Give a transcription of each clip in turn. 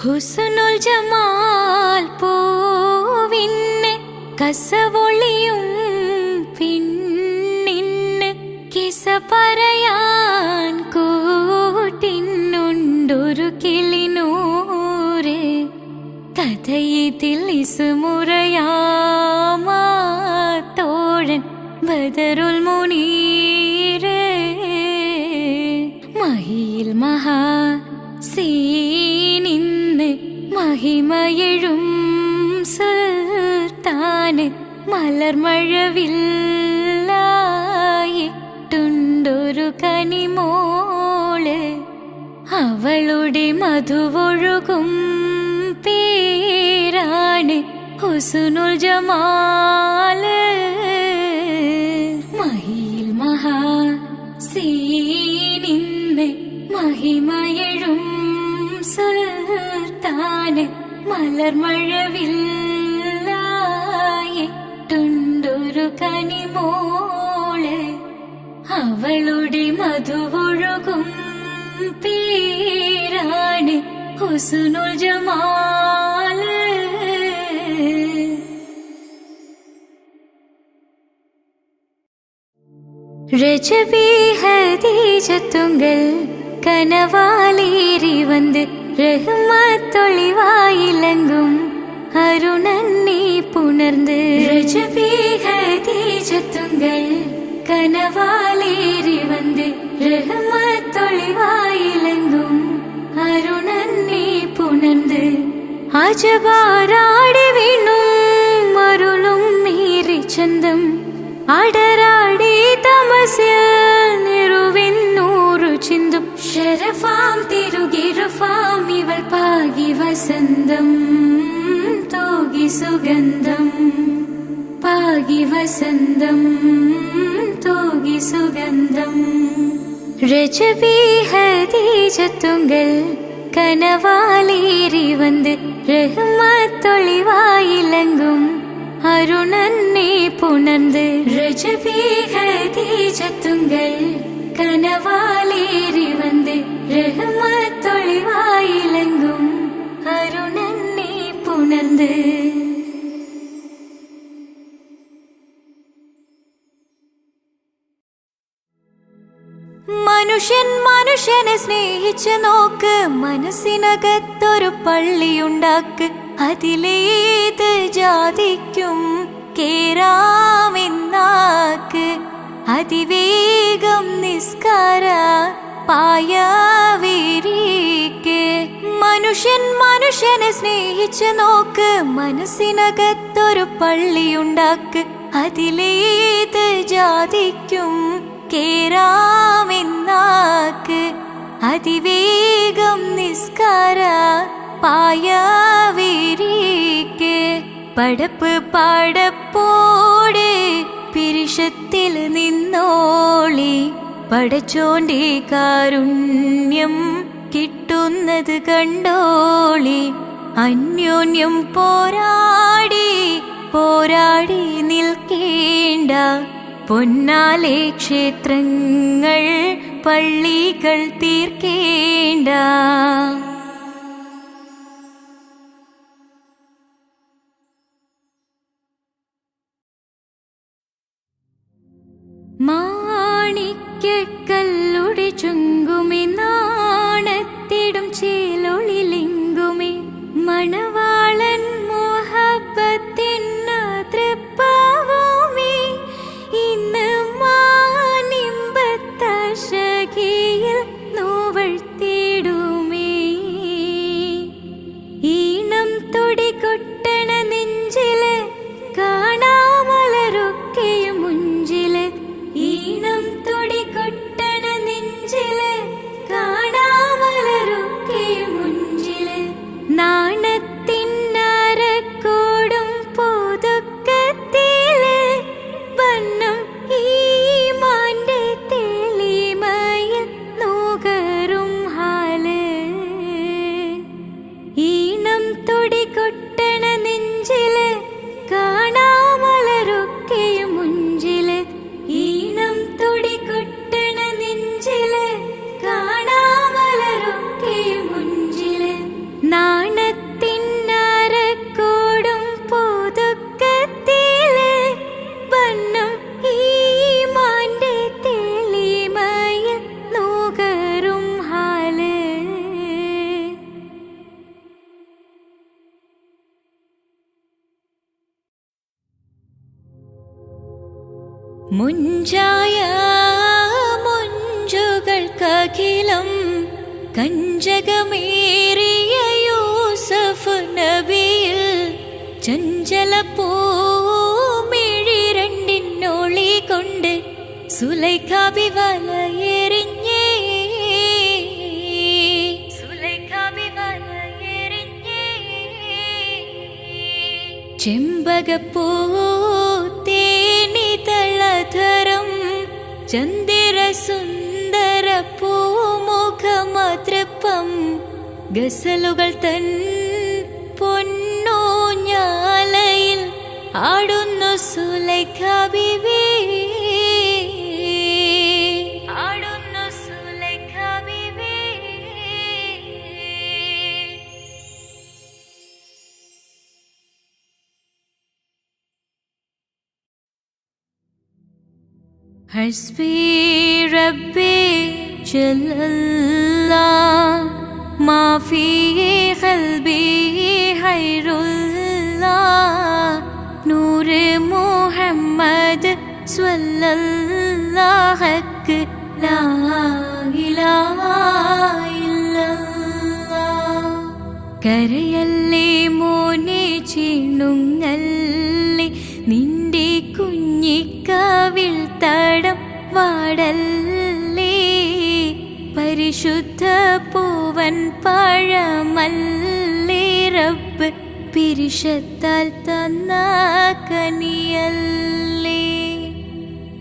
ഹുസ്നുൽ Jamal പൂവിന് കസവൊളിയും പിന്നിന് കിസ പറയാൻ കൂട്ടിനുണ്ടൊരു കിളിനൂറ് കഥയിതിൽ ഇസുമുറയാമാത്തോഴൻ ബദറുൽ മുനീറ് മഹിയിൽ മഹാ സീനിന്ന് മഹിമയെഴും സുൽത്താന് മലർമഴവില്ലായിട്ടുണ്ടൊരു കനിമോള് അവളുടെ മധുവൊഴുകും പേരാണ് ഹുസ്നുൽ ജമാല് മഹിയിൽ മഹാ സീനിന്ന് മഹിമയെഴും സുൽത്താന് മലർമഴവില്ലായിട്ടുണ്ടൊരു കനിമോള് അവളുടെ മധുവൊഴുകും പേരാണ് ഹുസ്നുൽ ജമാല് രജബി ഹദീജത്തുങ്കൽ കനവാലേറി വന്ന് റഹ്മത്തൊളിവായിലങ്കും അരുണന്നെ പുണർന്ന് രജബി ഹദീജത്തുങ്കൽ കനവാലേറി വന്ന് റഹ്മത്തൊളിവായിലങ്കും അരുണന്നെ പുണർന്ന് അജബാരാടി വീണും അരുളും മീറി ചന്തം അടരാ മനസ്സിൽ നിറുവിന്നൂറു ചിന്തും ശരഫാം തിരുകിറുഫാം ഇവൾ പാകി വസന്തം തോകി സുഗന്ധം പാകി വസന്തം തോകി സുഗന്ധം രജബി ഹദീജത്തുങ്കൾ കനവാലേറി വന്ന് റഹ്മത്തൊളിവായിലങ്കും അരുണന്നെ പുണർന്ന് രജബി ഹദീജത്തുങ്കൾ കനവാലേറി വന്ന് റഹ്മത്തൊളിവായിലങ്കും അരുണന്നെ പുണർന്ന് മനുഷ്യനെ സ്നേഹിച്ച് നോക്ക്, മനസ്സിനകത്തൊരു പള്ളിയുണ്ടാക്ക്, അതിലേത് ജാതിക്കും കേറാമെന്നാക്ക്, അതിവേഗം നിസ്കാര പായവിരിക്ക്. മനുഷ്യനെ സ്നേഹിച്ച് നോക്ക്, മനസ്സിനകത്തൊരു പള്ളിയുണ്ടാക്ക്, അതിലേത് ജാതിക്കും കേറാമെന്നാക്ക്, അതിവേഗം നിസ്കാര പായവിരിക്ക്. പടപ്പ് പാടപ്പോടെ പിരിശത്തിൽ നിന്നോളി, പടച്ചോന്റെ കാരുണ്യം കിട്ടുന്നത് കണ്ടോളി. അന്യോന്യം പോരാടി നിൽക്കേണ്ട, പൊന്നാലെ ക്ഷേത്രങ്ങൾ പള്ളികൾ തീർക്കേണ്ട. മാണിക്യക്കല്ലുടെ ചുങ്കുമേ, നാണത്തിടും ചേലൊളിലിങ്കുമേ, മണവാളൻ മോഹബത്തിന്ന തൃപ്പാവുമേ, ഇന്ന് മാനിമ്പത്തശകിയിൽ നോവഴ്ത്തിടുമേ. ഈണം തുടികൊട്ടണ നെഞ്ചില് കാണാമലരൊക്കെയും മുഞ്ചില്, ഈണം തുടികൊട്ടണ നെഞ്ചില് കാണാമലരൊക്കെയും മുഞ്ചില്. നാണത്തിന്നരക്കോടും പോതുക്കത്തില് വന്നം ഈമാന്റെ തെളിമയിൽ നുകരും ഹാല്. ഈണം തുടികൊട്ടണ നെഞ്ചില് കാണാമലരൊക്കെയും മുഞ്ചില്, ഈണം തുടികൊട്ടണ നെഞ്ചില് കാണാമലരൊക്കെയും മുഞ്ചില്. നാണത്തിന്നരക്കോടും പോതുക്കത്തില് വന്നം ഈമാന്റെ തെളിമയിൽ നുകരും ഹാല്. മുഞ്ചായ മുഞ്ചുകൾക്കഖിലം കഞ്ചകമേറിയ യൂസഫ് നബിയിൽ, ചഞ്ചല പൂമിഴി രണ്ടിനൊളി കൊണ്ട് സുലൈഖ ബി വലയെറിഞ്ഞേ, സുലൈഖ ബി വലയെറിഞ്ഞേ. ചെമ്പകപ്പൂ തേനിതളധരം ചന്ദിര സുന്ദര പൂമുഖമതൃപ്പം, ഗസലുകൾ തൻ പൊന്നൂഞ്ഞാലയിൽ ആടുന്നു സുലൈഖ ബീവി, ആടുന്നു സുലൈഖ ബീവി. ഹസ്ബി റബ്ബി ജല്ലല്ലാഹ് മാ ഫീ ഖൽബി ഖൈറുല്ലാഹ്, നൂറ് മുഹമ്മദ് സ്വല്ലല്ലാഹ് ലാ ഇലാഹ ഇല്ലല്ലാഹ്. കരയല്ലേ മോനെ ചിണുങ്ങല്ലേ, നിന്റെ കുഞ്ഞിക്കാവിൽ തടം വാ വിശുദ്ധ പൂവൻ പഴമല്ലേ റബ്ബ് പിരിശത്താൽ തന്ന കനിയല്ലേ.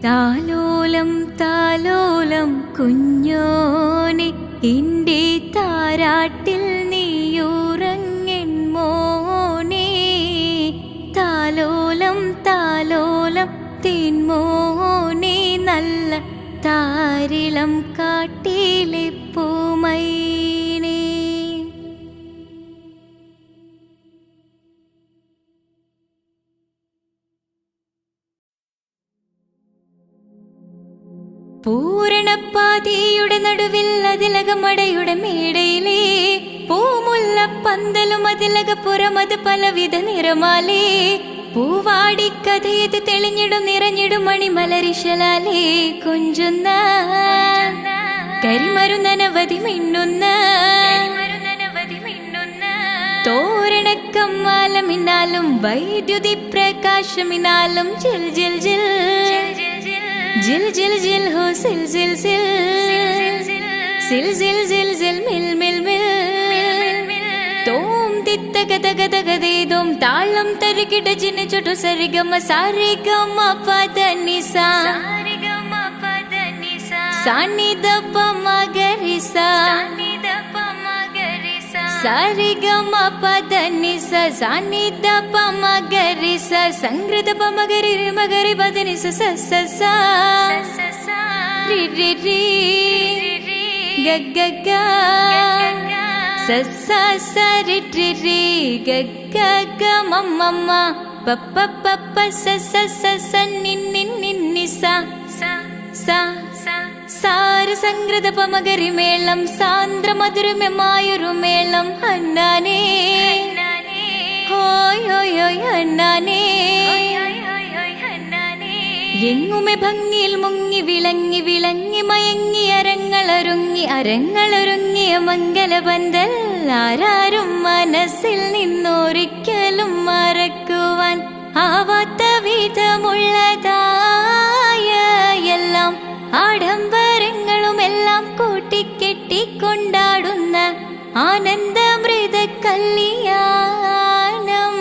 താലോലം താലോലം കുഞ്ഞോനെ എൻ്റെ താരാട്ടിൽ നീയുറങ്ങൻ മോനെ. താലോലം താലോലം തേൻമോനെ നല്ല താരിളം കാട്ടിലെ പൂമൈനേ. പൂരണപ്പാതിയുടെ നടുവിൽ അതിലകമടയുടെ മേടയിലേ പൂമുല്ല പന്തലും അതിലകപ്പുറമത് പലവിധ നിറമാലേ. പൂവാടിക്കഥയത് തെളിഞ്ഞിടും നിറഞ്ഞിടും മണിമലരിശലാലേ കൊഞ്ചുന്ന കരിമരുന്നനവധി മിന്നുന്ന തോരണക്കമ്മാലമിനാലും വൈദ്യുതി പ്രകാശമിനാലും ജിൽ ജിൽ ജിൽ ജിൽ ജിൽ ജിൽ ഹോ സിൽ സിൽ സിൽ സിൽ സിൽ സിൽ സിൽ മിൽ മിൽ മിൽ തോം തിത്തഗതഗതഗതേദോം താളം തരികിട ജിന ചുട്ടു സരിഗമ സാരിഗമ പദനിസ സാനിദപ മഗരിസ സാരിഗമ പദനിസ സാനിദപ മഗരിസ സംഗൃതപ മഗരി മഗരി പദനിസ സ സ സ രി രി രി ഗ ഗ ഗ സ സ സ രി രി രി ഗ ഗ ഗ മ മ മ പ പ പ പ സ സ സ സ നി നി നി നി സ സ സാര സംഗൃത പമഗരി മേളം സാന്ദ്ര മധുരമമായൊരു മേളം ഹന്നാനേ ഹോയ് ഹോയ് ഹോയ് ഹന്നാനേ. എങ്ങുമെ ഭംഗിയിൽ മുങ്ങി വിളങ്ങി വിളങ്ങി മയങ്ങി അരങ്ങളൊരുങ്ങി അരങ്ങളൊരുങ്ങിയ മംഗലപന്തൽ ആരാരും മനസ്സിൽ നിന്നൊരിക്കലും മറക്കുവാൻ ആവാത്ത വിധമുള്ളതായ എല്ലാം ആഡംബരങ്ങളുമെല്ലാം കൂട്ടിക്കെട്ടിക്കൊണ്ടാടുന്ന ആനന്ദമൃത കല്യാണം.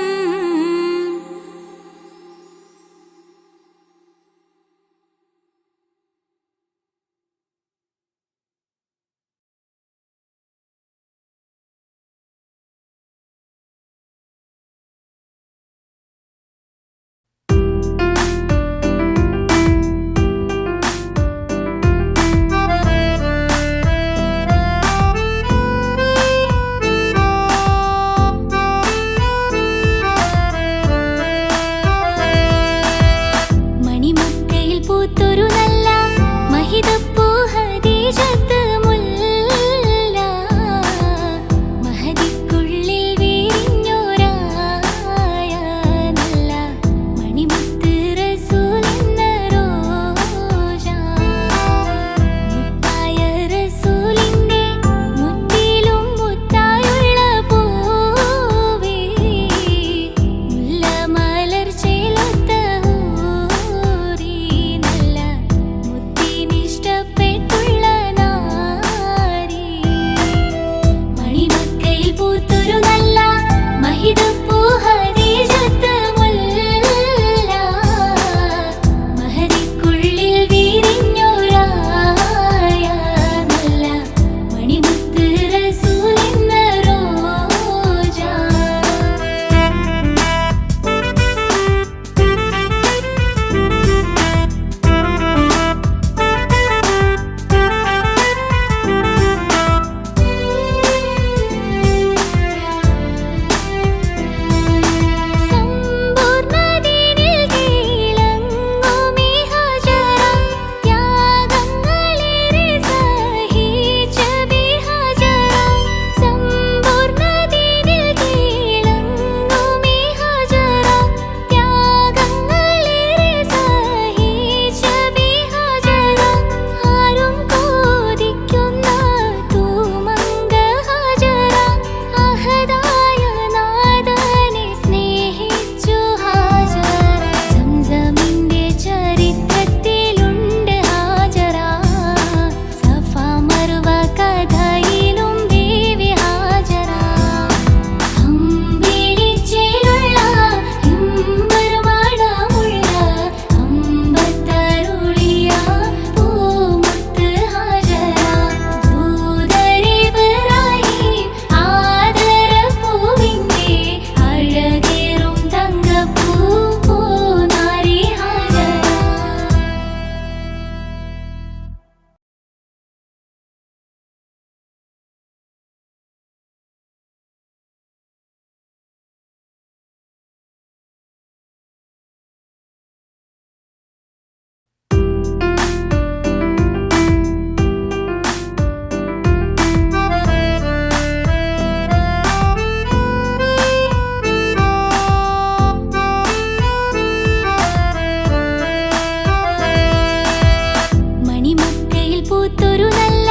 പൂത്തൊരു നല്ല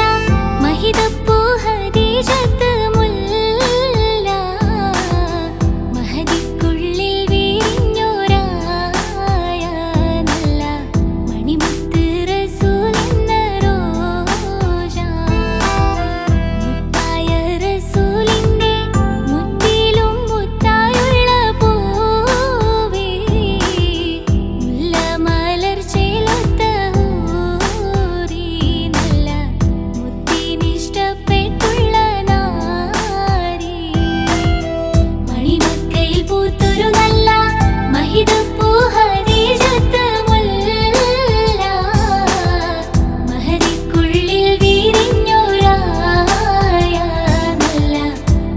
മഹിതപ്പൂ ഹദീജത്ത് മുല്ല മഹദിക്കുള്ളിൽ വീഞ്ഞോരായ നല്ല മണിമുത്ത് റസൂൽ എന്ന റോജ മുത്തായ റസൂലിന്റെ മുത്തിലും മുത്തായുള്ള പൂവേ മുല്ല മലർ ചേലൊത്ത ഹൂറി നല്ല മുത്തിനിഷ്ടപ്പെട്ടുള്ള നാരി മണിമക്കയിൽ പൂത്തൊരു നല്ല മഹിതപ്പൂ ഹദീജത്ത് മുല്ല മഹദിക്കുള്ളിൽ വീരിഞ്ഞോരായ നല്ല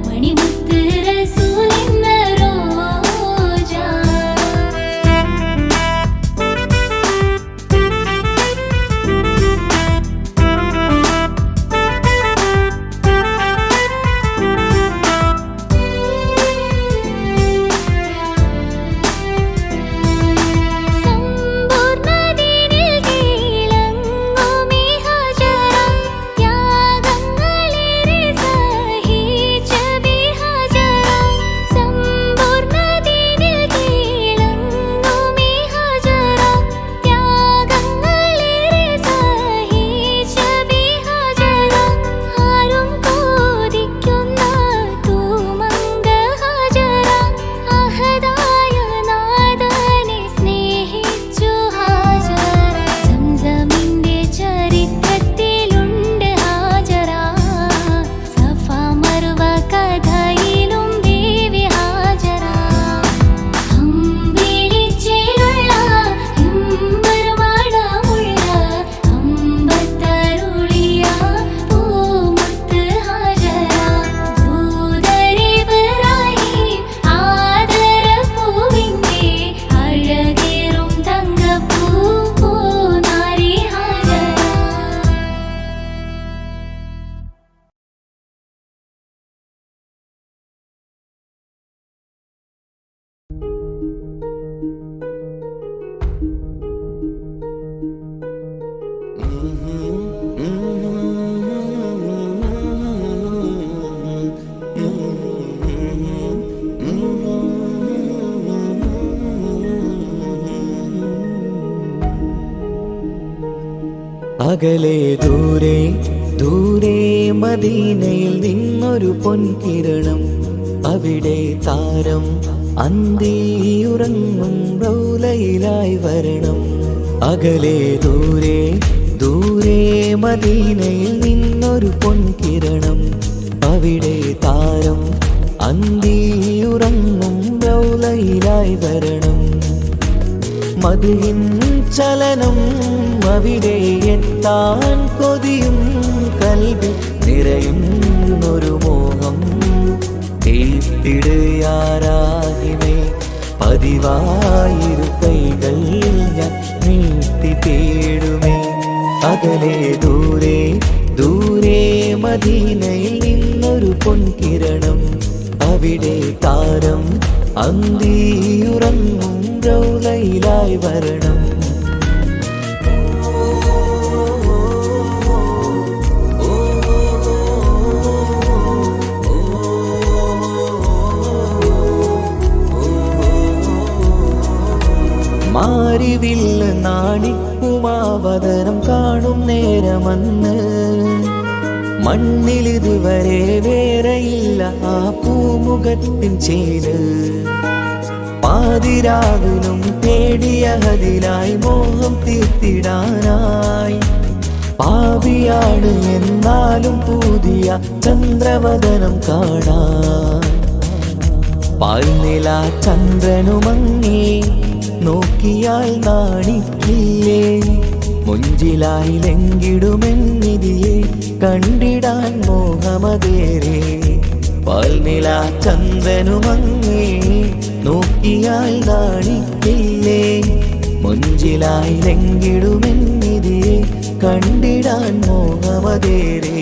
മണിമുത്ത് റസൂൽ എന്ന റോജ സമ്പൂർണ്ണദീനിൽ കീഴടങ്ങുമീ ഹജറ ത്യാഗങ്ങളേറെ സഹിച്ച ബിഹജറ സമ്പൂർണ്ണദീനിൽ കീഴടങ്ങുമീ ഹജറ ത്യാഗങ്ങളേറെ സഹിച്ച ബിഹജറ ആരും കൊതിക്കുന്ന തൂമങ്ക ഹജറ അഹദായ നാദനെ സ്നേഹിച്ചു ഹാജറ സംസമിന്റെ ചരിത്രത്തിലുണ്ട് ഹാജറ സഫ മർവ കഥയിലും ദേവി ഹാജറ അമ്പിളിച്ചേലുള്ള ഇമ്പർമണമുള്ള അമ്പത്തരുളിയ പൂമുത്ത് ഹാജറ ദൂതരിബ്രാഹിം ആദരപ്പൂവിന്റെ അഴകേറും തങ്കപ്പൂ പൂനാരി ഹാജറ അകലെ ദൂരെ ദൂരെ മദീനയിൽ നിന്നൊരു പൊൻകിരണം അവിടെ താരം അന്തിയുറങ്ങും റൗലയിലായി വരണം അകലെ ദൂരെ ദൂരെ മദീനയിൽ നിന്നൊരു പൊൻകിരണം അവിടെ താരം അന്തിയുറങ്ങും റൗലയിലായി വരണം മദിഹിൻ ചലനം അവിടെ എത്താൻ കൊതിയും കൽവിൽ നിറയുന്നൊരു മോഹം തീർത്തിടുയാരാഹിമേ പതിവായിരു കൈകൾ ഞാൻ നീട്ടി തേടുമേ അകലെ ദൂരെ ദൂരെ മദീനയിൽ നിന്നൊരു പൊൻകിരണം അവിടെ താരം അന്തിയുറങ്ങും റൗലയിലായി വരണം മാരിവില്ല നാണിക്കുമാവതരം കാണും നേരമന്ന് മണ്ണിലിതുവരെ വേറെയില്ല ആ പൂമുഖത്തിൻ ചേര് പാതിരാവിലും തേടിയ ഹദിലായി മോഹം തീർത്തിടാനായി പാവിയാണ് എന്നാലും പുതിയ ചന്ദ്രവദനം കാണാൻ പാൽനില ചന്ദ്രനുമങ്ങി നോക്കിയാൽ നാണിക്കില്ലേ മുഞ്ചിലായി ലംഘിടുമെന്നിതിയെ കണ്ടിടാൻ മോഹമതേറെ പാൽനില ചന്ദ്രനുമങ്ങി നോക്കിയാൽ നാണിക്കില്ലേ മുഞ്ചിലായി ലംഘിടുമെന്നിതിയെ കണ്ടിടാൻ മോഹമതേറെ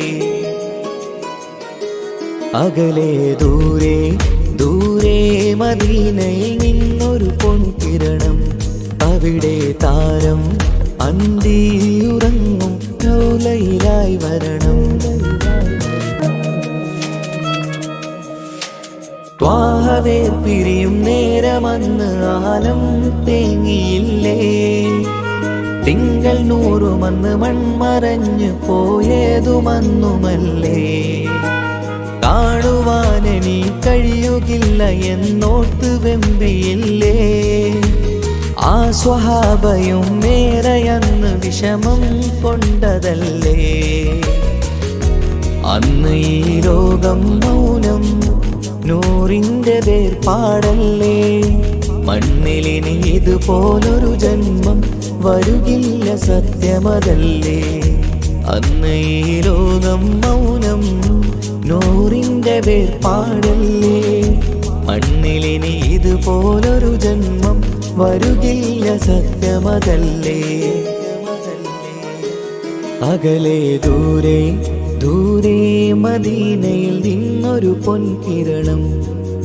അകലെ ദൂരെ ദൂരെ മദീനയിൽ നിന്നൊരു പൊൻകിരണം അവിടെ താരം അന്തിയുറങ്ങും റൗലയിലായി പിരിയും നേരമന്ന് ആലം തേങ്ങിയില്ലേ. തിങ്കൾ നൂറുമന്ന് മൺമറഞ്ഞു പോയതുമന്നുമല്ലേ. കാണുവാനെനി കഴിയുകില്ല എന്നോർത്ത് വെമ്പിയില്ലേ. ആ സ്വഹാബയും മേറയന്ന് വിഷമം കൊണ്ടതല്ലേ. അന്ന് ഈ ലോകം മൗനം നൂറിൻ്റെ വേർപാടല്ലേ. മണ്ണിലിനി ഇതുപോലൊരു ജന്മം വരുകില്ല സത്യമതല്ലേ. അന്ന് ഈ ലോകം മൗനം നൂറിൻ്റെ വേർപാടല്ലേ. മണ്ണിലിനി ഇതുപോലൊരു ജന്മം വരുകില്ല സത്യമതല്ലേ. അകലെ ദൂരെ ദൂരെ മദീനയിൽ നിന്നൊരു പൊൻകിരണം.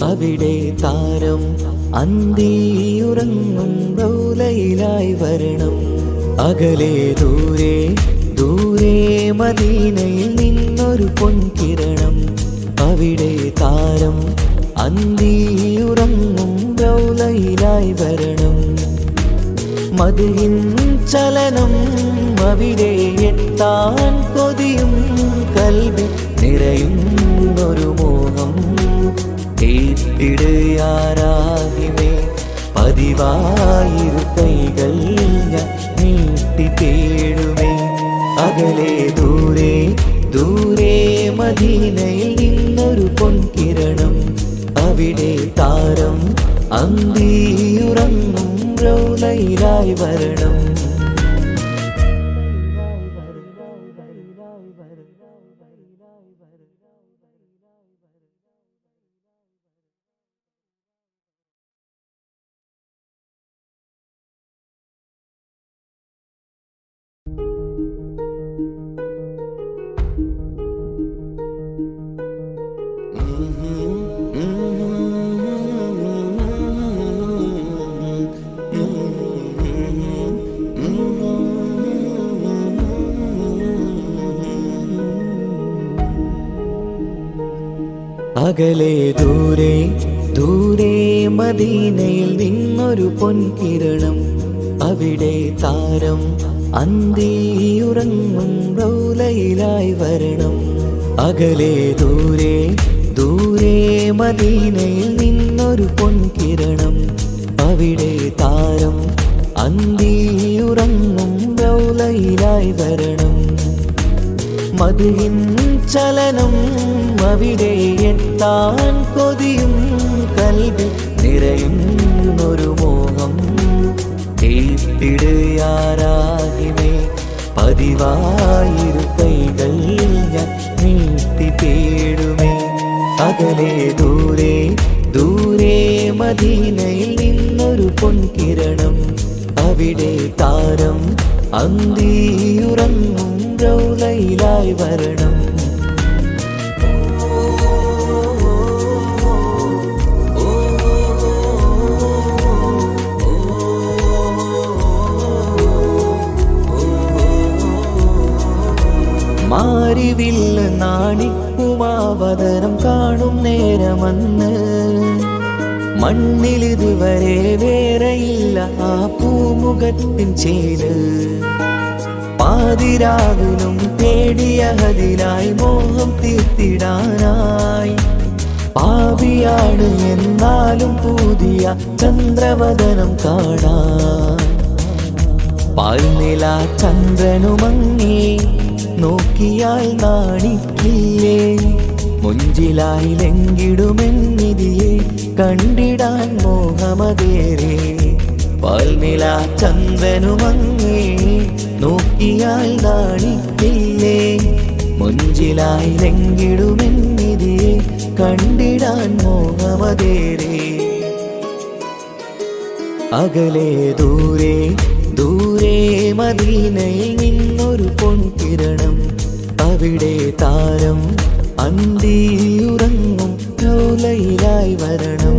അവിടെ താരം അന്തിയുറങ്ങും റൗലയിലായി വരണം. അകലെ ദൂരെ ദൂരെ മദീനയിൽ നിന്നൊരു പൊൻകിരണം. അവിടെ താരം അന്തിയുറങ്ങും റൗലയിലായി വരണം. മദിഹിൻ ചലനം അവിടെ എത്താൻ കൊതിയും കൽബിൽ നിറയുന്നൊരു മോഹം. കേട്ടിടുയാരാഹിമേ പതിവായിരു കൈകൾ ഞാൻ നീട്ടി തേടുമേ. അകലെ ദൂരെ ദൂരെ മദീനയിൽ നിന്നൊരു പൊൻകിരണം. അവിടെ താരം അന്തിയുറങ്ങും റൗലയിലായി വരണം. അകലെ ദൂരെ ദൂരെ മദീനയിൽ നിന്നൊരു പൊൻകിരണം. അവിടെ താരം അന്തിയുറങ്ങും റൗലയിലായി വരണം. അകലെ ദൂരെ ദൂരെ മദീനയിൽ നിന്നൊരു പൊൻകിരണം. അവിടെ താരം അന്തിയുറങ്ങും റൗലയിലായി വരണം. മദിഹിൻ ചലനം അവിടെ എത്താൻ കൊതിയും കൽബിൽ നിറയുന്നൊരു മോഹം. കേട്ടിടുയാരാഹിമേ പതിവായിരു കൈകൾ ഞാൻ നീട്ടി തേടുമേ. അകലെ ദൂരെ ദൂരെ മദീനയിൽ നിന്നൊരു പൊൻകിരണം. അവിടെ താരം അന്തിയുറങ്ങും റൗലയിലായി വരണം. മാരിവില്ല് നാണിക്കുമാവതരം കാണും നേരമന്ന്. മണ്ണിലിതുവരെ വേറെയില്ല ആ പൂമുഖത്തിൻ ചേര്. പാതിരാവിലും തേടിയ ഹദിലായി മോഹം തീർത്തിടാനായി. പാപിയാണ് എന്നാലും പുതിയ ചന്ദ്രവദനം കാണാൻ. പാൽനില ചന്ദ്രനുമങ്ങി നോക്കിയാൽ നാണിക്കില്ലേ. മുഞ്ചിലായി ലംഘിടുമെന്നിതിയെ കണ്ടിടാൻ മോഹമതേറെ. പാൽനില ചന്ദ്രനുമങ്ങി നോക്കിയാൽ നാണിക്കില്ലേ. മുഞ്ചിലായി ലംഘിടുമെന്നിതിയെ കണ്ടിടാൻ മോഹമതേറെ. അകലെ ദൂരെ ദൂരെ മദീനയിൽ നിന്നൊരു പൊൻകിരണം. അവിടെ താരം അന്തിയുറങ്ങും റൗലയിലായി വരണം.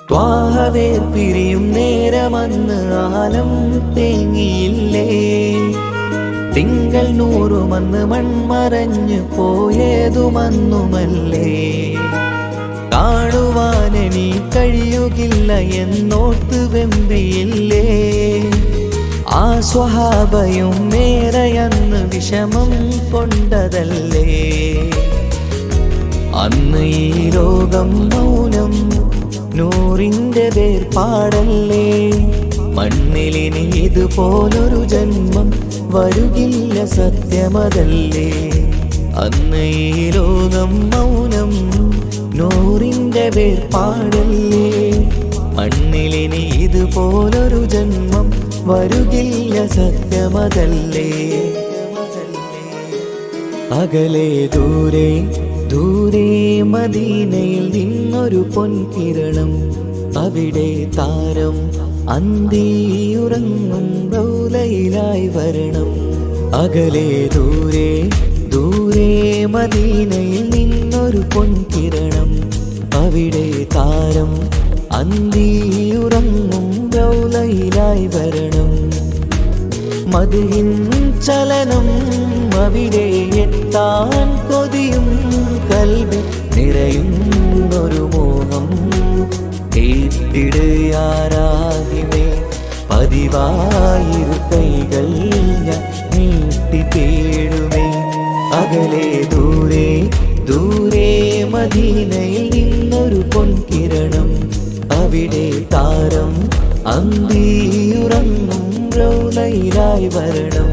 ത്വാഹവേർ പിരിയും നേരമന്ന് ആലം തേങ്ങിയില്ലേ. തിങ്കൾ നൂറുമന്ന് മൺമറഞ്ഞു പോയതുമന്നുമല്ലേ. കാണുവാനെനി കഴിയുകില്ല എന്നോർത്ത് വെമ്പിയില്ലേ. ആ സ്വഹാബയും മേറയന്ന് വിഷമം കൊണ്ടതല്ലേ. അന്ന് ഈ ലോകം മൗനം, നൂറിൻ്റെ വേർപാടല്ലേ. മണ്ണിലിനി ഇതുപോലൊരു ജന്മം വരുകില്ല സത്യമതല്ലേ. അന്ന് ഈ ലോകം മൗനം, നൂറിൻ്റെ വേർപാടല്ലേ. മണ്ണിലിനി ഇതുപോലൊരു ജന്മം വരുകില്ല സത്യമതല്ലേ. അകലെ ദൂരെ ദൂരെ മദീനയിൽ നിന്നൊരു പൊൻകിരണം. അവിടെ താരം അന്തിയുറങ്ങും റൗലയിലായി വരണം. അകലെ ദൂരെ ദൂരെ മദീനയിൽ നിന്നൊരു പൊൻകിരണം. അവിടെ താരം അന്തിയുറങ്ങും റൗലയിലായി വരണം. മദിഹിൻ ചലനം അവിടെ എത്താൻ കൊതിയും കൽബിൽ നിറയുന്നൊരു മോഹം. ഏറ്റിടുയാരാകിമേ പതിവായിരു കൈകൾ ഞാൻ നീട്ടി തേടുമേ. അകലെ ദൂരെ ദൂരെ മദീനയിൽ നിന്നൊരു പൊൻകിരണം. അവിടെ താരം അന്തിയുറങ്ങും റൗലയിലായി വരണം.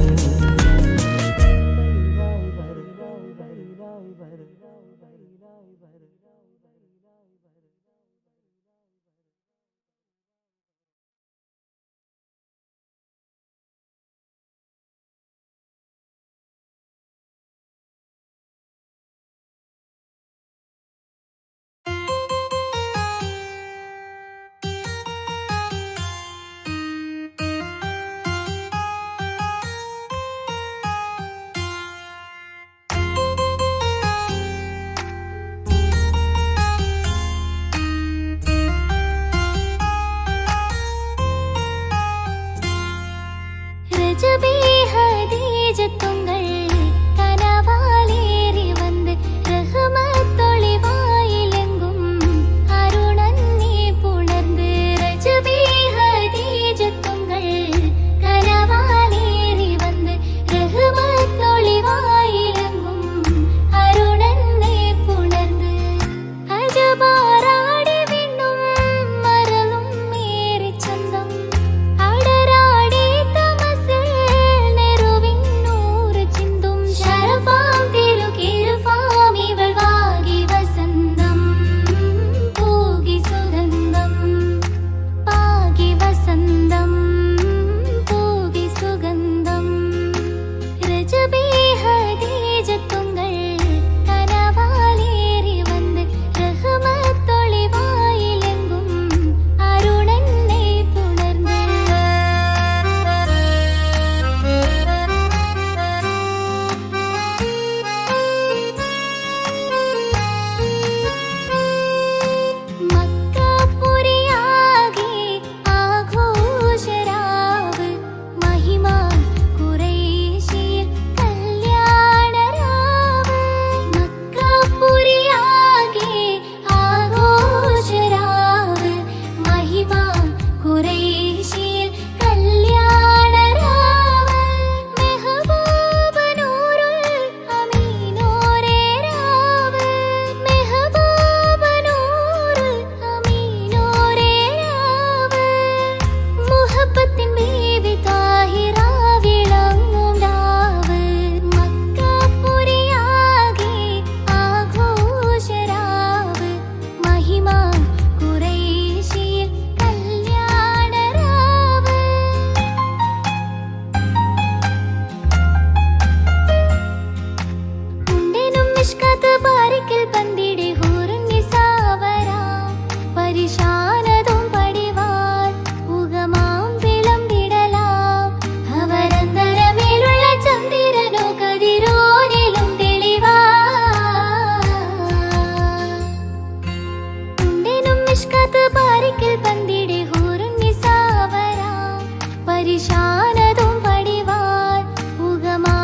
പരിശാനതും പടിവാർ ഉഗമാ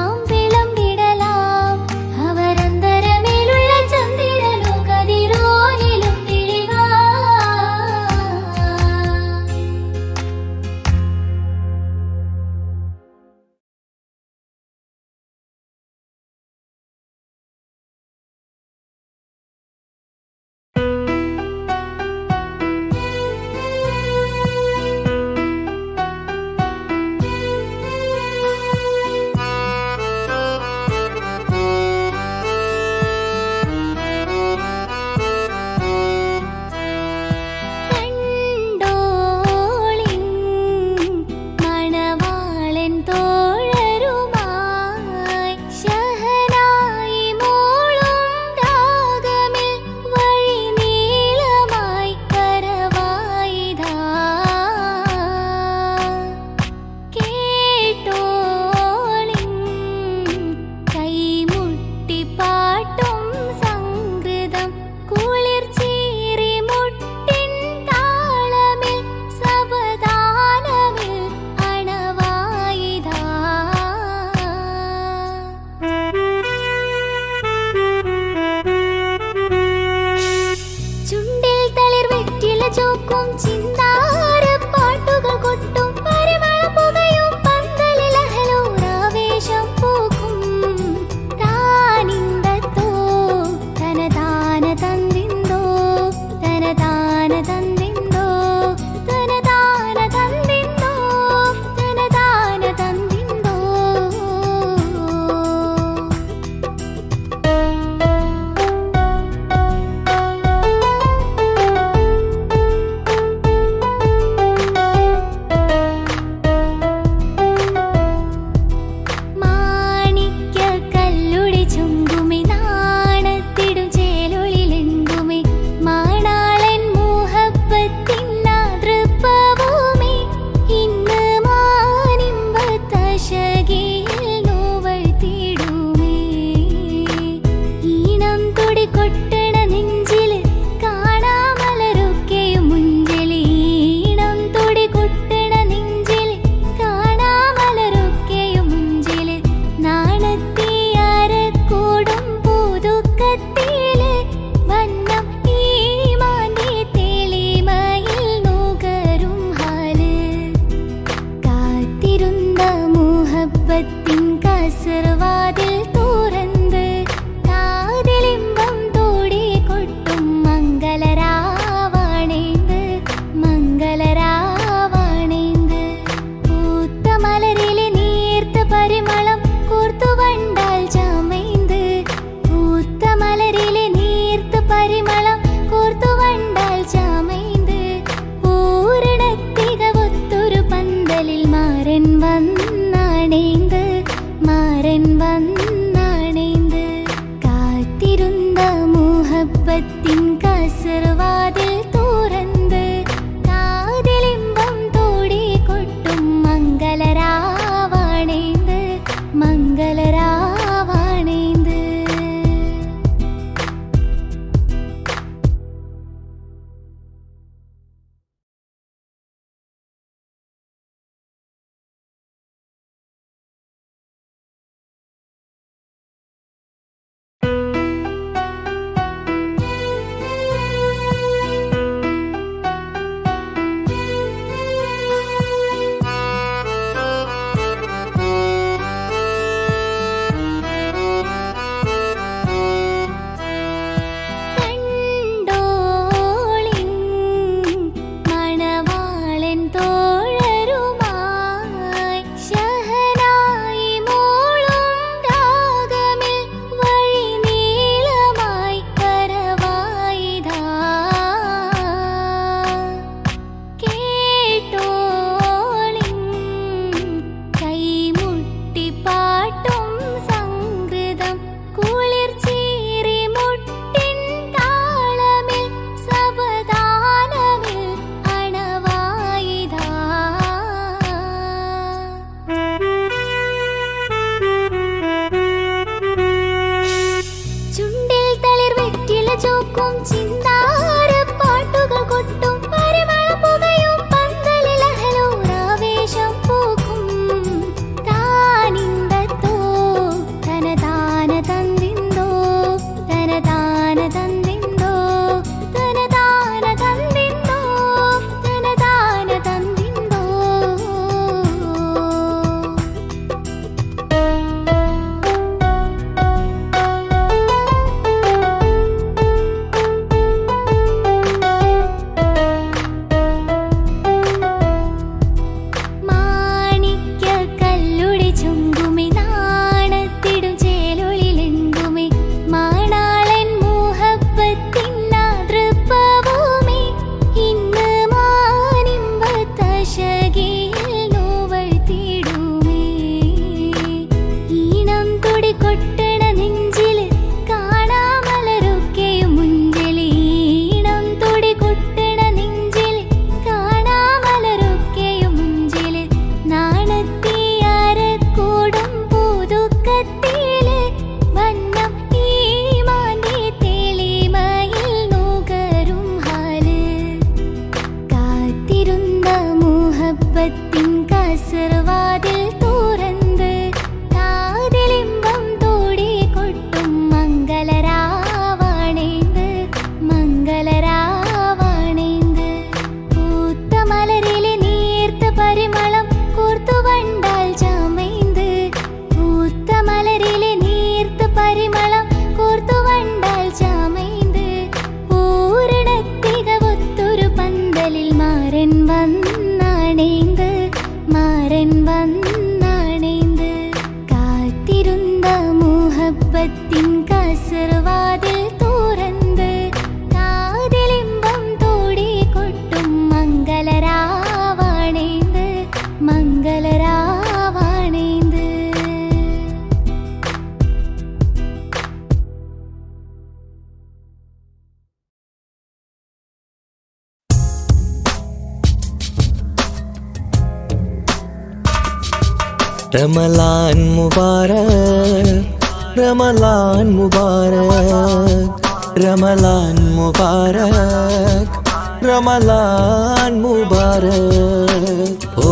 റമളാൻ മുബാരക് റമളാൻ മുബാരക് റമളാൻ മുബാരക് റമളാൻ മുബാരക് ഓ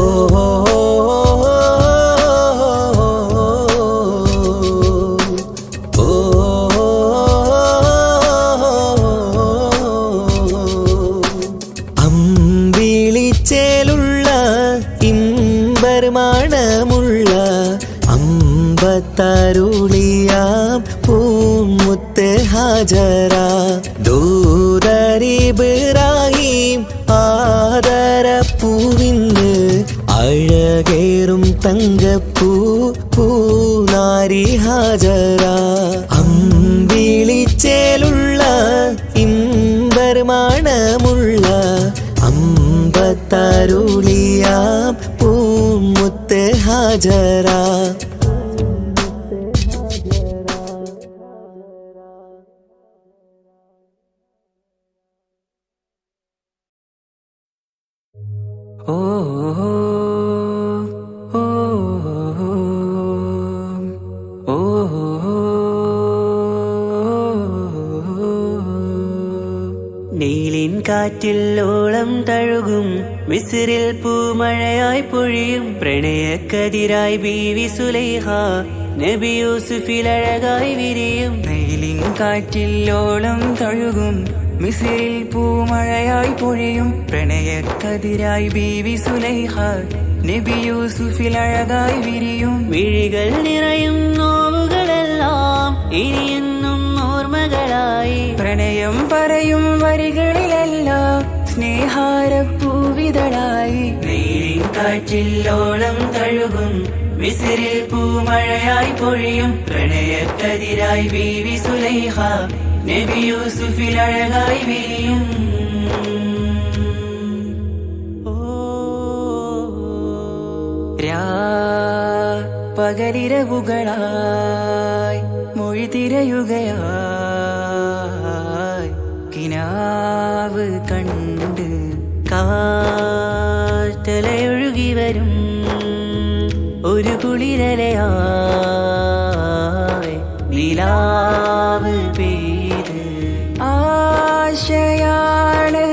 അമ്പിളിച്ചേലുള്ള ഇമ്പർമാണമുള്ള അമ്പത്തരുളിയാം പൂമുത്ത് ഹാജറ ദൂതരിബ്രാഹിം ആദരപ്പൂവിന്ന് അഴകേറും തങ്കപ്പൂ പൂനാരി ഹാജറ അമ്പിളിച്ചേലുള്ള ഇമ്പർമാണമുള്ള അമ്പത്തരുളിയാം പൂമുത്ത് ഹാജറ ഓ ഓ ഓ നീലിൻ കാറ്റിൽ ഓളം തഴുകും മിസ്രിൽ പൂമഴയായി പൊഴിയും പ്രണയക്കതിരായി ബീവി സുലൈഹ നബി യൂസുഫിൽ അഴകായി വിരിയും നീലിൻ കാറ്റിൽ ഓളം തഴുകും മിസ്രിൽ പൂമഴയായി പൊഴിയും പ്രണയക്കതിരായി ബീവി സുലൈഹ നബി യൂസുഫിൽ അഴകായി വിരിയും വിഴികൾ നിറയും നോവുകളെല്ലാം ഇനിയെന്നും ഓർമ്മകളായി പ്രണയം പറയും വരികളിലെല്ലാം സ്നേഹാരപ്പൂവിതളായി നീലിൻ കാറ്റില്ലോളം തഴുകും മിസ്രിൽ പൂമഴയായി പൊഴിയും പ്രണയക്കതിരായി ബീവി സുലൈഹ നബി യൂസുഫിൽ അഴകായി വിരിയും പകലിരവുകളായി മൊഴി തിരയുകയായി കിനാവ് കണ്ട് കാറ്റലയൊഴുകി വരും ഒരു കുളിരലയായി നിലാവ് പെയ്ത് ആശയാണ്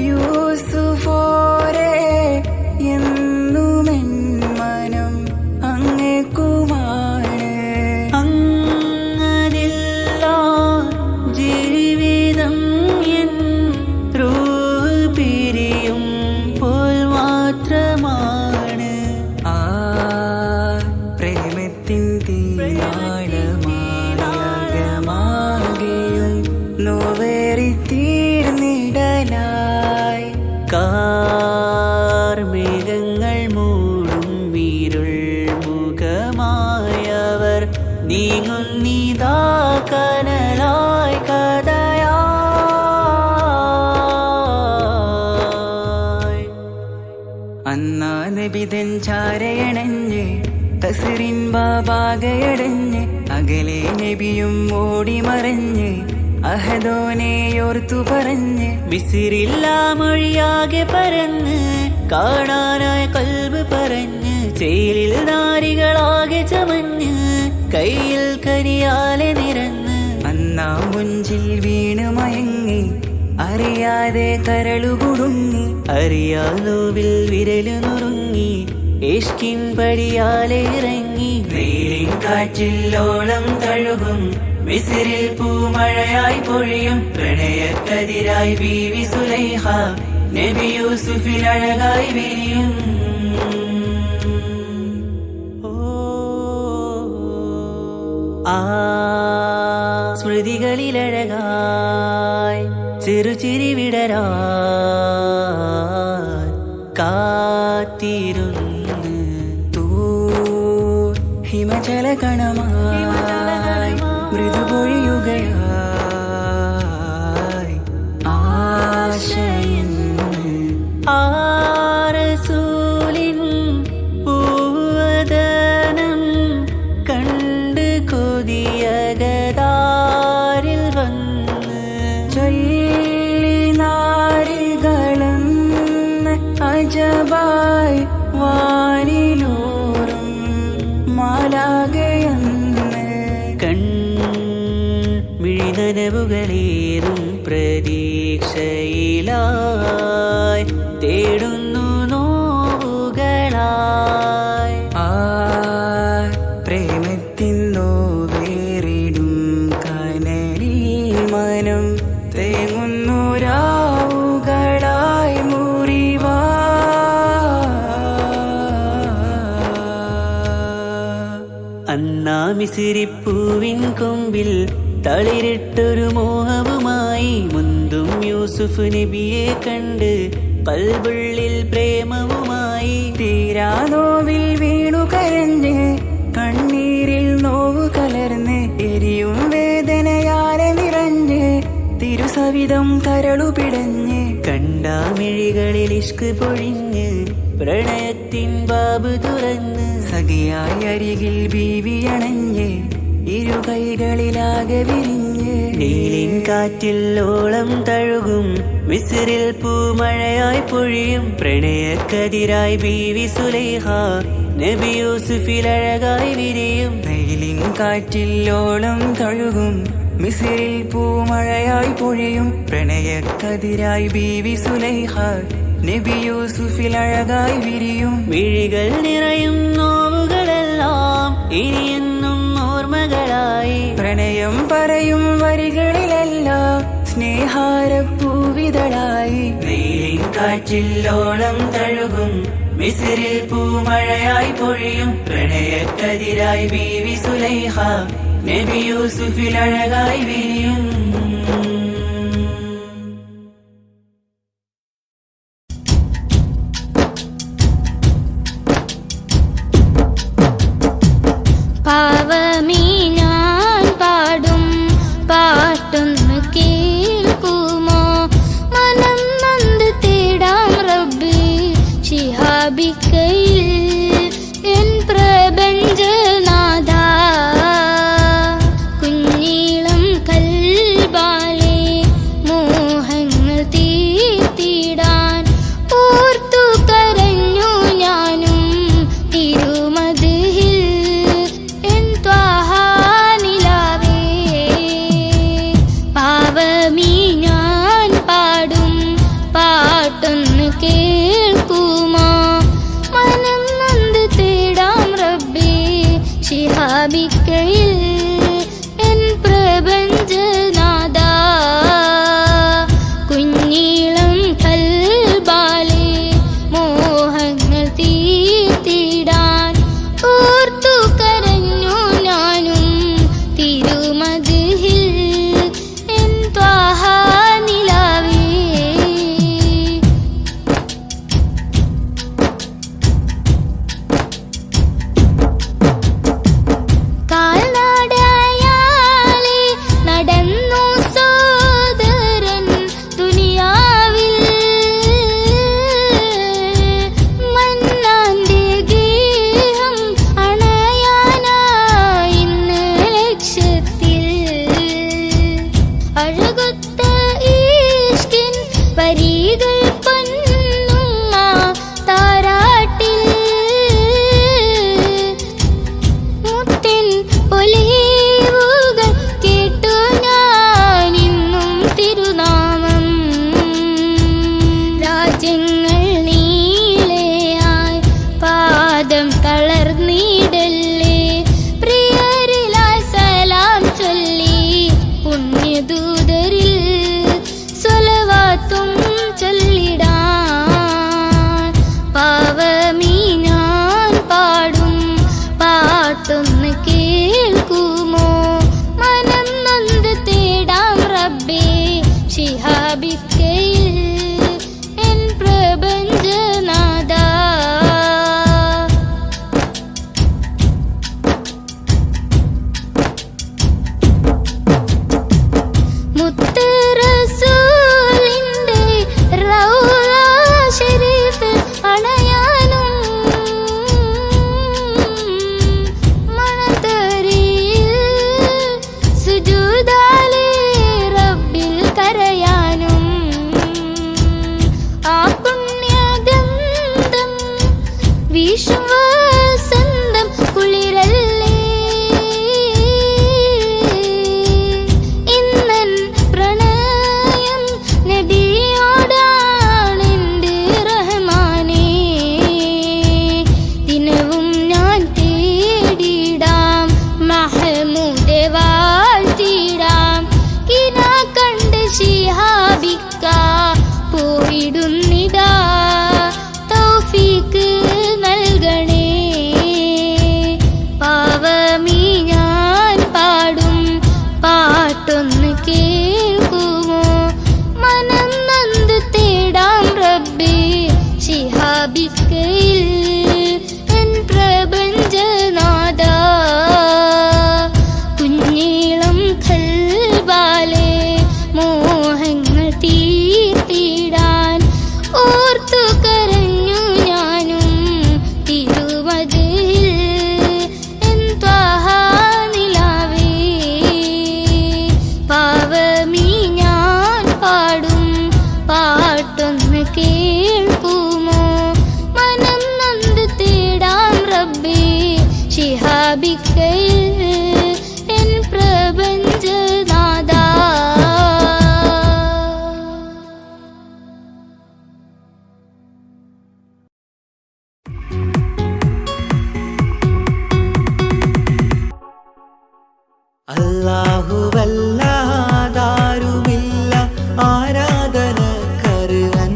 യൂസുഫോരെ എന്നുമെൻ മനം അങ്ങേക്കുമാണ് അങ്ങനില്ല ജീവിതം എൻ റൂഹ് പിരിയും പോൽ മാത്രമാണ് ആ പ്രേമത്തിൻ തീരാളമാകെയും നോവേറി തീർന്നിടലായി കാർമേഘങ്ങൾ മൂടും വീരുൾ മുഖമായവർ നീങ്ങുന്നിതാ കനലായി കഥയായി അന്നാ നബിതൻ ചാരയണഞ്ഞ് തസ്റിൻ ബാബാകയടഞ്ഞ് അകലെ നബിയും ഓടിമറഞ്ഞ് അഹദോനെയോർത്തു പറഞ്ഞ് മിസ്രില്ലാ മൊഴിയാകെ പരന്ന് കാണാനായി കൽബ് പറഞ്ഞ് ചേലിൽ നാരികളാകെ ചമഞ്ഞ് കയ്യിൽ കരിയാലെ നിറന്ന് അന്നാ മുഞ്ചിൽ വീണ് മയങ്ങി അറിയാതെ കരളുകുടുങ്ങി അറിയാലോവിൽ വിരലു നുറുങ്ങി ഇഷ്കിൻ പടിയാലെ ഇറങ്ങി നീലിൻ കാറ്റില്ലോളം തഴുകും മിസ്രിൽ പൂമഴയായി പൊഴിയും പ്രണയക്കതിരായി ബീവി സുലൈഹ നബി യൂസുഫിൽ അഴകായി വിരിയും ആ സ്മൃതികളിലഴകായി ചെറുചിരി വിടരാൻ കാത്തിരുന്ന് ഹിമജല കണമായി മൃദുപൊഴിയുകയായി ആശയൻ ആരസൂലിൻ പൂവദനം കണ്ട് കൊതിയകതാരിൽ വന്ന് ചൊല്ലി നാരികളെന്ന് അജബായി വാനിലൂറും മഴകളേറും പ്രതീക്ഷയിലായി തേടുന്നു നോവുകളായി പ്രേമത്തിൻ നോവേറിടും കനലിൽ മനം തേങ്ങുന്നു രാവുകളായി മുറിവാ അന്നാ മിസിരിപ്പൂവിൻ കൊമ്പിൽ തളിരിട്ടൊരു മോഹവുമായി മുന്തും യൂസുഫ് നബിയെ കണ്ട് കൽബുള്ളിൽ പ്രേമവുമായി തീരാ നോവിൽ വീണു കരഞ്ഞ് കണ്ണീരിൽ നോവു കലർന്ന് എരിയും വേദനയാലെ നിറഞ്ഞ് തിരുസവിധം കരളു പിടഞ്ഞ് കണ്ടാമിഴികളിൽ ഇഷ്ക് പൊഴിഞ്ഞ് പ്രണയത്തിൻ ബാബ് തുറന്ന് സഖിയായി അരികിൽ ബീവിയണഞ്ഞ് ഇരു കൈകളിലാകെ വിരിഞ്ഞ് നീലിൻ കാറ്റിൽ ഓളം തഴുകും മിസ്രിൽ പൂമഴയായി പൊഴിയും പ്രണയക്കതിരായി ബീവി സുലൈഹ നബി യൂസുഫിൽ അഴകായി വിരിയും നീലിൻ കാറ്റിൽ ഓളം തഴുകും മിസ്രിൽ പൂമഴയായി പൊഴിയും പ്രണയക്കതിരായി ബീവി സുലൈഹ നബി യൂസുഫിൽ അഴകായി വിരിയും മിഴികൾ നിറയും നോവുകളെല്ലാം ഇനിയെന്നും ഓർമ്മകളായി പ്രണയം പറയും വരികളിലെല്ലാം സ്നേഹാരപ്പൂവിതളായി നീലിൻ കാറ്റില്ലോളം തഴുകും മിസ്രിൽ പൂമഴയായി പൊഴിയും പ്രണയക്കതിരായി ബീവി സുലൈഹ നബി യൂസുഫിൽ അഴകായി വിരിയും പാവമീ ഞാൻ പാടും പാട്ടൊന്ന് കേൾക്കുമോ മനം നന്ദി തേടാം റബ്ബി ശിഹാബിക്കയിൽ എൻ പ്രപഞ്ചനാഥ കുഞ്ഞീളം കൽബാലെ മോഹങ്ങൾ തീർത്തിടാൻ ഓർത്തു കരഞ്ഞു ഞാനും തിരുമതിൽ പാവമീ ഞാൻ പാടും പാട്ടൊന്ന് കേൾക്കുമോ മനം നന്ദി തേടാം റബ്ബി ശിഹാബിക്കയിൽ എൻ പ്രപഞ്ചനാഥ കുഞ്ഞീളം കൽബാലെ മോഹങ്ങൾ തീർത്തിടാൻ ഓർത്തു കരഞ്ഞു ഞാനും തിരുമതിൽ അല്ലാഹുവല്ലാതാരുമില്ല ആരാധനക്കർഹൻ,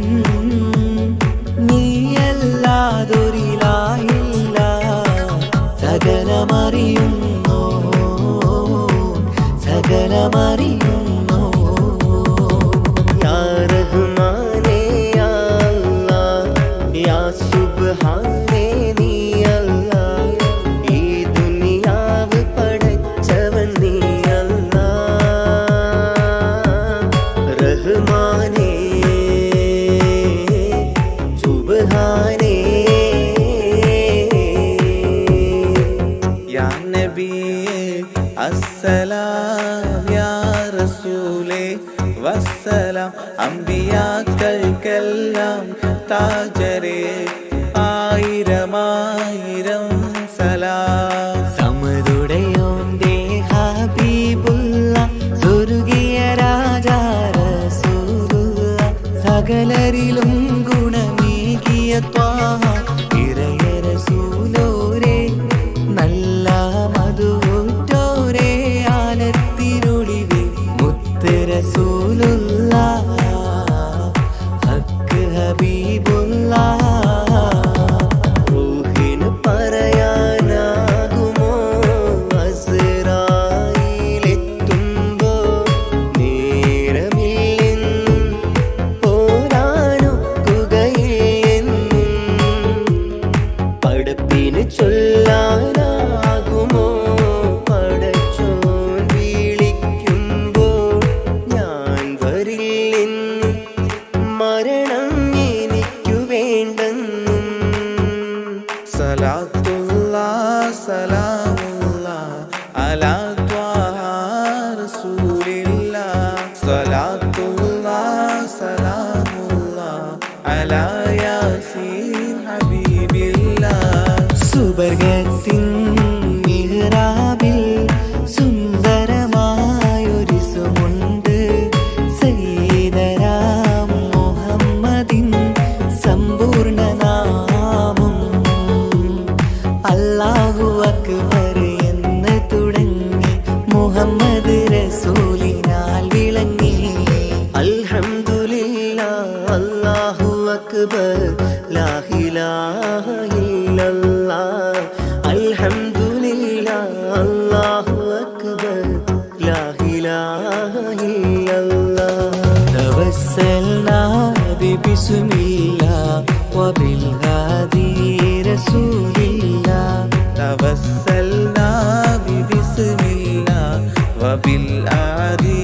നീയല്ലാതൊരിലായില്ല സകലമറിയുന്നു സകലമറിയുന്നു. യാ റഹ്മാനേ യാ അല്ലാഹ് യാ സുബ്ഹാനേ നീ അല്ലാഹ്, ഈ ദുനിയാവ് പടച്ചവൻ നീ അല്ലാഹ്. റഹ്മാനേ സുബ്ഹാനേ. യാ നബിയേ അസ്സലാം യാ റസൂലേ വസ്സലാം, അമ്പിയാക്കൾക്കെല്ലാം താജരേ ആയിരമായിരം സലാം. സമതുടയോന്റെ ഹബീബുള്ള സ്വർഗീയ രാജാ റസൂലുള്ള, സകലരിലും ഗുണമേകിയ ത്വാഹ ഇറയ റസൂലോരേ, നല്ല മധുറ്റോരേ ആലത്തിനൊളിവേ മുത്ത് റസൂലുള്ളാഹ് ഹക്ക് ഹബീബുള്ളാഹ്. റൂഹിന് പറയാനാകുമോ അസ്റായീലെത്തുമ്പോ, നേരമില്ലെന്നും പോരാനൊക്കുകയില്ലെന്നും പടപ്പിന് ചൊല്ലാനാകുമോ പടച്ചോൻ വിളിക്കുമ്പോൾ, ഞാൻ വരില്ലെന്ന് മരണം എനിക്കു വേണ്ടെന്നും. സലാത്തുല്ലാഹ് സലാമുല്ലാഹ് അലാ ത്വാഹ റസൂലില്ലാഹ്, സലാത്തുല്ലാഹ് സലാമുല്ലാഹ് അലാ യാസീൻ ഹബീബില്ലാഹ്. സുബർഗത്തിൻ മിഹ്റാബിൽ സുന്ദരമായൊരു സുമുണ്ട്, സയ്യിദനാ മുഹമ്മദിൻ സമ്പൂർണ്ണ നാമം. അല്ലാഹു അക്ബർ എന്ന് തുടങ്ങി മുഹമ്മദ് റസൂലിനാൽ വിളങ്ങി. അൽഹംദുലില്ലാഹ് അല്ലാഹു അക്ബർ ലാ ഇലാഹ ഇല്ലല്ലാഹ്, അൽഹംദുലില്ലാഹ് അല്ലാഹു അക്ബർ ലാ ഇലാഹ ഇല്ലല്ലാഹ്. തവസ്സൽനാ ബിസ്മില്ലാഹ് വബിൽ ഹാദി റസൂലില്ലാഹ്, തവസ്സൽനാ ബിസ്മില്ലാഹ് വബിൽ ഹാദി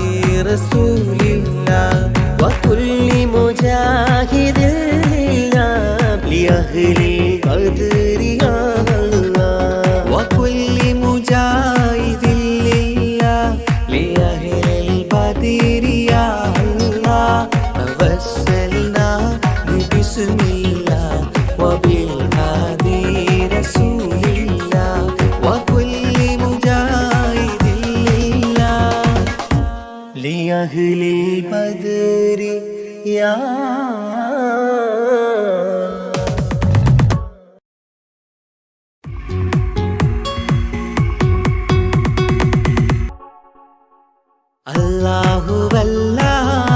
റസൂലില്ലാഹ്, വകുല്ലി മുജാഹിദിൻ ലില്ലാഹ് ലിഅഹ്ലിൽ ഖദ്രി യാ അല്ലാഹ്, വകുല്ലി മുജാഹിദിൻ ലില്ലാഹ് ലിഅഹ്ലിൽ ഖദ്രി യാ അല്ലാഹ്. തവസ്സൽനാ ബിസ്മില്ലാഹ് വബിൽ ഹാദി റസൂലില്ലാഹ്, വകുല്ലി മുജാഹിദിൻ ലില്ലാഹ് ലിഅഹ്ലിൽ ഖദ്രി യാ.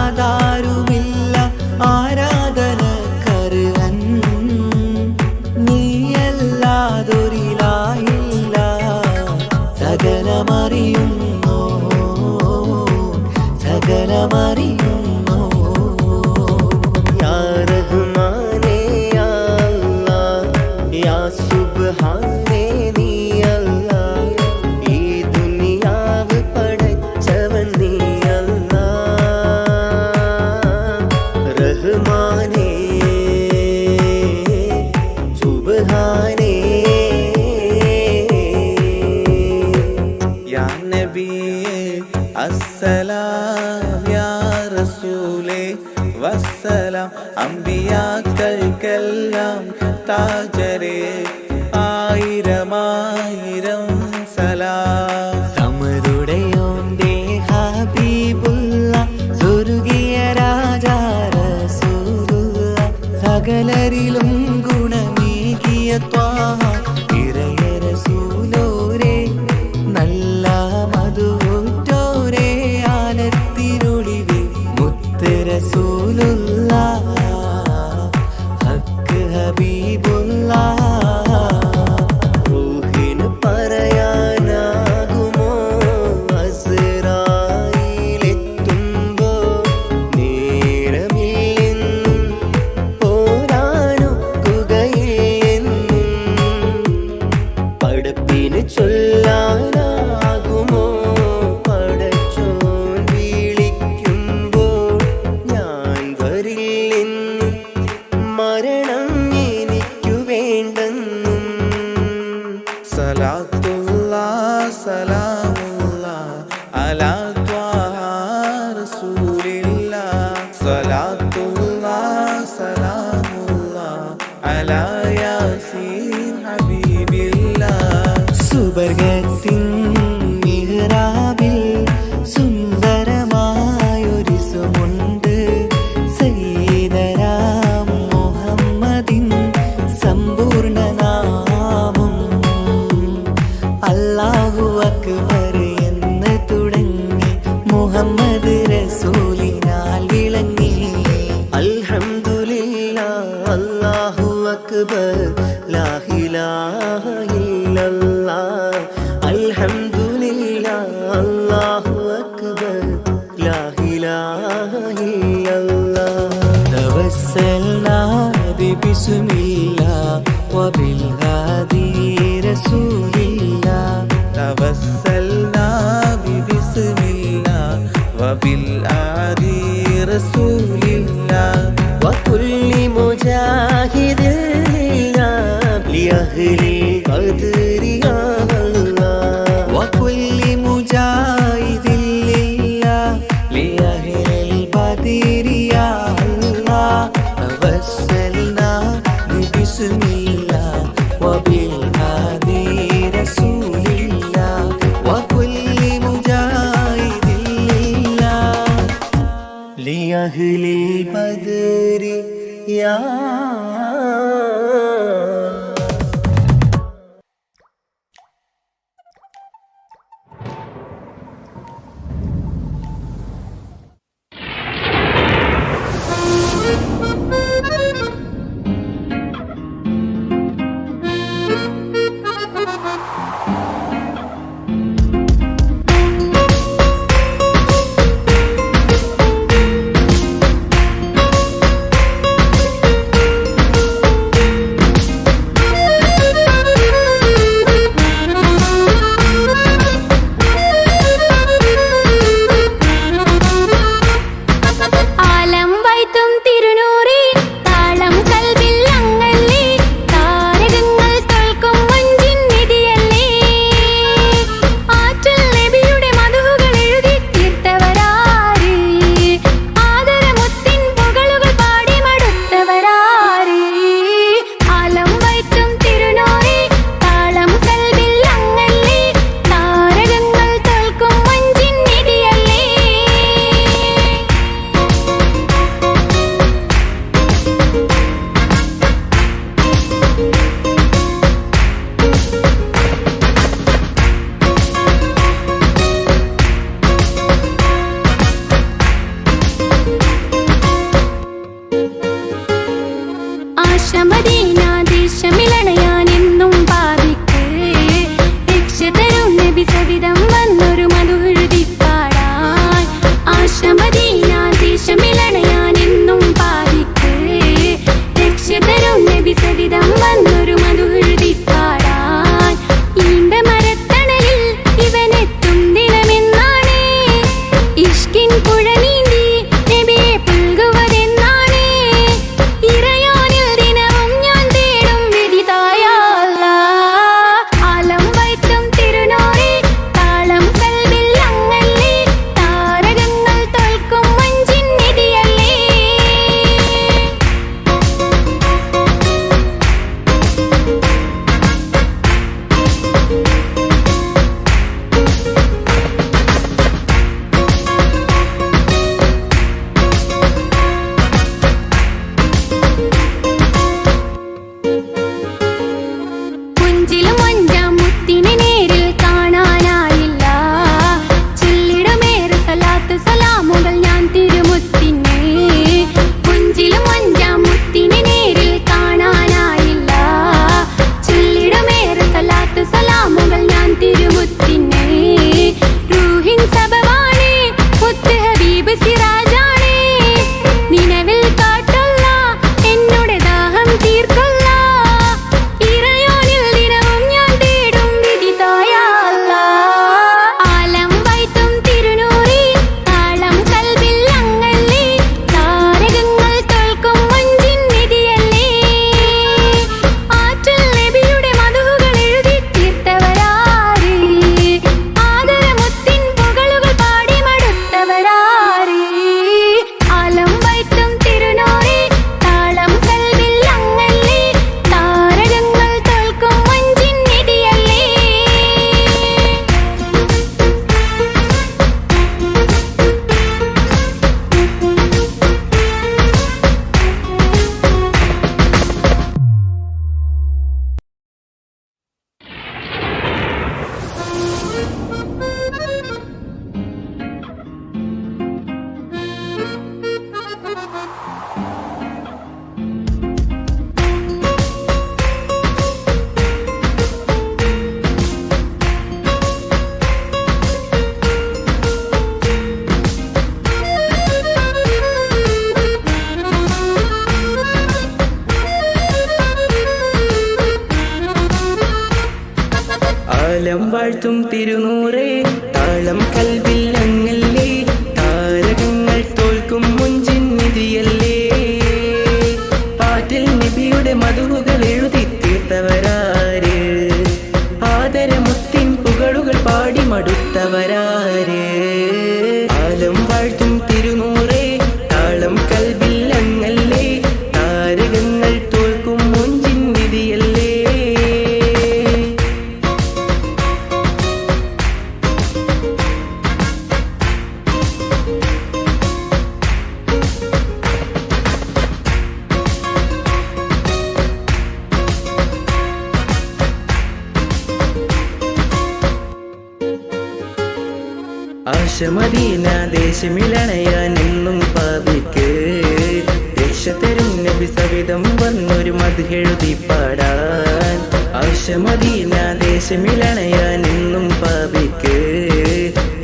അല്ലാഹുവല്ലാതാരുമില്ല ആരാധനക്കർഹൻ, നീയല്ലാതൊരിലായില്ല സകലമറിയുന്നു സകലമറിയുന്നു. യാ റഹ്മാനേ യാ അല്ലാഹ് യാ സുബ്ഹാനേ നീ അല്ലാഹ്, ഈ ദുനിയാവ് പടച്ചവൻ നീ അല്ലാഹ്. റഹ്മാനേ സുബ്ഹാനേ. യാ നബിയേ അസ്സലാം യാ റസൂലേ വസ്സലാം, അമ്പിയാക്കൾക്കെല്ലാം താജരേ ആയിരമായിരം സലാം. സമതുടയോന്റെ ഹബീബുള്ള സ്വർഗീയ രാജാ റസൂലുള്ള, സകലരിലും ഗുണമേകിയ ത്വാഹ ഇറയ റസൂലോരേ, നല്ല മധുറ്റ സലാത്തുല്ലാഹ് സലാമുല്ലാഹ് അലാ ത്വാഹ റസൂലില്ലാഹ് സലാത്തുല്ലാഹ് സലാമുല്ലാഹ് അലാ യാസീൻ ഹബീബില്ലാഹ് സുബർഗത്തിൻ മിഹ്റാബിൽ സുന്ദരമായൊരു സുമുണ്ട് സയ്യിദനാ മുഹമ്മദിൻ സമ്പൂർണ്ണ നാമം അല്ലാഹു അക്ബർ എന്ന് തുടങ്ങി മുഹമ്മദ് റസൂലിനാൽ വിളങ്ങി അൽഹംദുലില്ലാഹ് അല്ലാഹു അക്ബർ ലാ ഇലാഹ ഇല്ലല്ലാഹ് അൽഹംദുലില്ലാഹ് അല്ലാഹു അക്ബർ ലാ ഇലാഹ ഇല്ലല്ലാഹ് തവസ്സൽനാ ബിസ്മില്ലാഹ് വബിൽ ഹാദി റസൂലില്ലാഹ് തവസ്സൽനാ ബിസ്മില്ലാഹ് വബിൽ ഹാദി റസൂലില്ലാഹ് വകുല്ലി മുജാഹിദിൻ ലിഅഹ്ലി ഖദ്രി യാ അല്ലാഹ് വകുല്ലി മുജാഹിദിൻ ലിഅഹ്ലിൽ ബദ്രി യാ അല്ലാഹ് തവസ്സൽനാ ബിസ്മില്ലാഹ് വബിൽ ഹാദി റസൂലില്ലാഹ് വകുല്ലി മുജാഹിദിൻ ലിഅഹ്ലിൽ ബദ്രി യാ ആലം വാഴ്ത്തും തിരുനൂറേ താളം കൽവിൽ അങ്ങല്ലേ താരകങ്ങൾ തോൽക്കും മുഞ്ചിൻ നിധിയല്ലേ ആറ്റിൽ നബിയുടെ മധുവുകൾ എഴുതി തീർത്തവരാര് ആദരമുത്തിൻ പുകളുകൾ പാടി മടുത്തവരാര് ആലം വാഴ്ത്തും തിരുനൂറേ താളം കൽവിൽ അങ്ങല്ലേ താരകങ്ങൾ തോൽക്കും മുഞ്ചിൻ നിധിയല്ലേ ആശമദീന ദേശമിലണയാൻ എന്നും പാപിക്ക് രക്ഷ തരും നബി സവിധം വന്നൊരു മദ്ഹെഴുതി പാടാൻ ആശമദീന ദേശമിലണയാൻ എന്നും പാപിക്ക്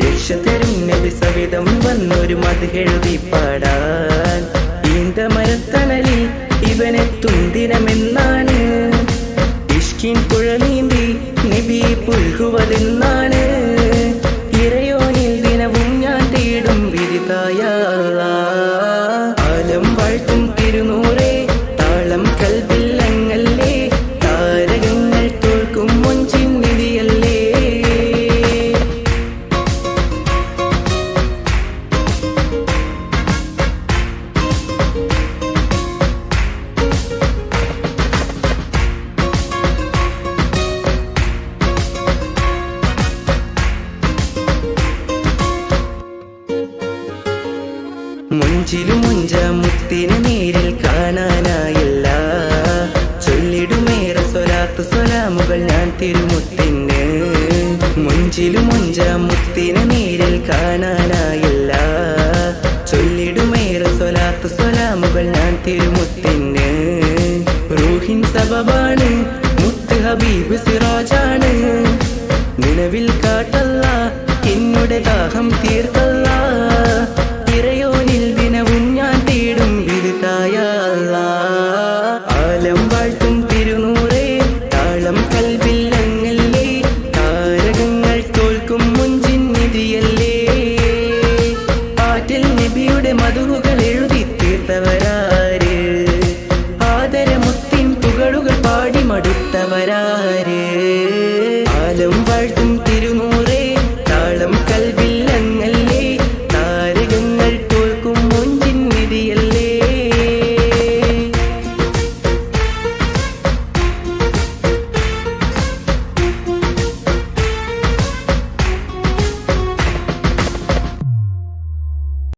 രക്ഷ തരും നബി സവിധം വന്നൊരു മദ്ഹെഴുതി പാടാൻ ഈന്ത മരത്തണലിൽ ഇവനെത്തും ദിനമെന്നാണ് ഇഷ്കിൻ പുഴ നീന്തി നബി പുൽകുവതെന്നാണ് ഇറയോനിൽ ദിനവും ഞാൻ തേടും വിധിതായ ആലം വാഴ്ത്തും തിരുനൂറേ താളം കൽവിൽ അങ്ങല്ലേ താരകങ്ങൾ തോൽക്കും മുഞ്ചിൻ നിധിയല്ലേ മുഞ്ചിലും മുഞ്ച മുത്തിനെ നേരിൽ കാണാനായില്ല ചൊല്ലിടുമേറെ സ്വലാത്ത് സ്വലാമുകൾ ഞാൻ തിരുമുത്തിന് മുഞ്ചിലും മുഞ്ച മുത്തിനെ നേരിൽ കാണാനായില്ല ചൊല്ലിടുമേറെ സ്വലാത്ത് സ്വലാമുകൾ ഞാൻ തിരുമുത്തിന് റൂഹിൻ സബബാണ് മുത്ത് ഹബീബ് സിറാജാണ് നിലവിൽ കാട്ടല്ല എന്നുടെ ദാഹം തീർക്കല്ല